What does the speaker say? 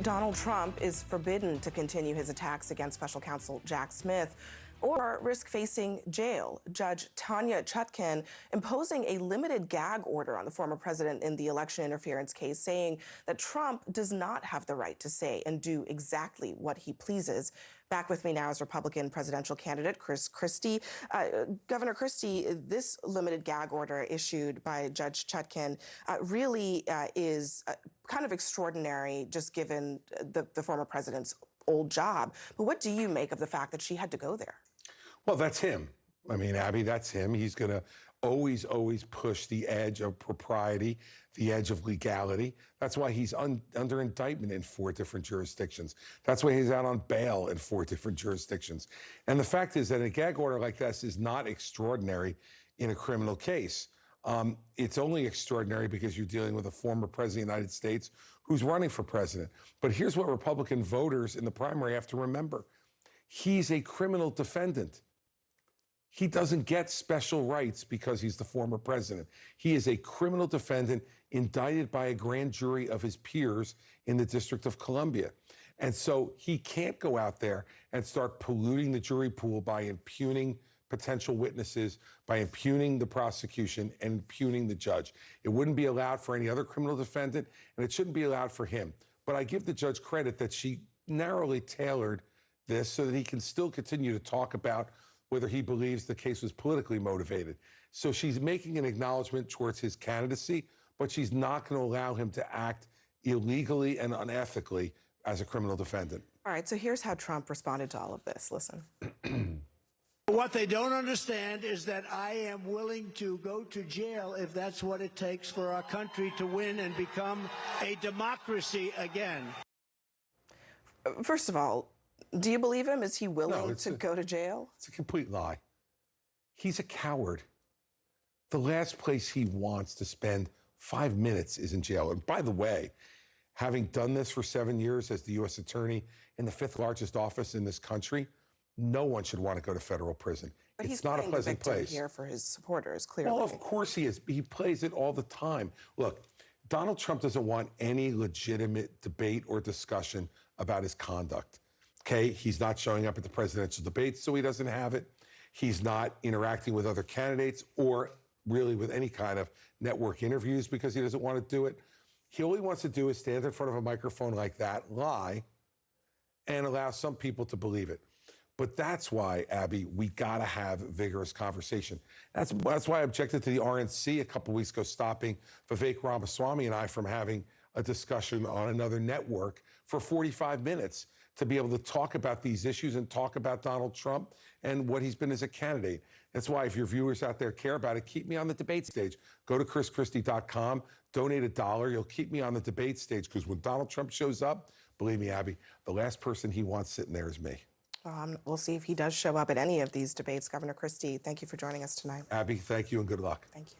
Donald Trump is forbidden to continue his attacks against special counsel Jack Smith or risk facing jail. Judge Tanya Chutkan imposing a limited gag order on the former president in the election interference case, saying that Trump does not have the right to say and do exactly what he pleases. Back with me now is Republican presidential candidate Chris Christie. Governor Christie, this limited gag order issued by Judge Chutkan really is kind of extraordinary, just given the former president's old job. But what do you make of the fact that she had to go there? Well, that's him. I mean, Abby, that's him. He's going to always push the edge of propriety, the edge of legality. That's why he's under indictment in 4 different jurisdictions. That's why he's out on bail in 4 different jurisdictions. And the fact is that a gag order like this is not extraordinary in a criminal case. It's only extraordinary because you're dealing with a former president of the United States who's running for president. But here's what Republican voters in the primary have to remember. He's a criminal defendant. He doesn't get special rights because he's the former president. He is a criminal defendant indicted by a grand jury of his peers in the District of Columbia. And so he can't go out there and start polluting the jury pool by impugning potential witnesses, by impugning the prosecution and impugning the judge. It wouldn't be allowed for any other criminal defendant, and it shouldn't be allowed for him. But I give the judge credit that she narrowly tailored this so that he can still continue to talk about whether he believes the case was politically motivated. So she's making an acknowledgement towards his candidacy, but she's not going to allow him to act illegally and unethically as a criminal defendant. All right, so here's how Trump responded to all of this. Listen. What they don't understand is that I am willing to go to jail if that's what it takes for our country to win and become a democracy again. First of all, do you believe him? Is he willing to go to jail? It's a complete lie. He's a coward. The last place he wants to spend 5 minutes is in jail. And by the way, having done this for 7 years as the U.S. attorney in the 5th largest office in this country, no one should want to go to federal prison. But it's not a pleasant place. Here for his supporters, clearly. Well, of course he is. He plays it all the time. Look, Donald Trump doesn't want any legitimate debate or discussion about his conduct. Okay, he's not showing up at the presidential debates, so he doesn't have it. He's not interacting with other candidates or really with any kind of network interviews because he doesn't want to do it. All he wants to do is stand in front of a microphone like that, lie, and allow some people to believe it. But that's why, Abby, we got to have vigorous conversation. That's why I objected to the RNC a couple weeks ago stopping Vivek Ramaswamy and I from having a discussion on another network for 45 minutes to be able to talk about these issues and talk about Donald Trump and what he's been as a candidate. That's why if your viewers out there care about it, keep me on the debate stage. Go to chrischristie.com, donate $1. You'll keep me on the debate stage because when Donald Trump shows up, believe me, Abby, the last person he wants sitting there is me. We'll see if he does show up at any of these debates. Governor Christie, thank you for joining us tonight. Abby, thank you and good luck. Thank you.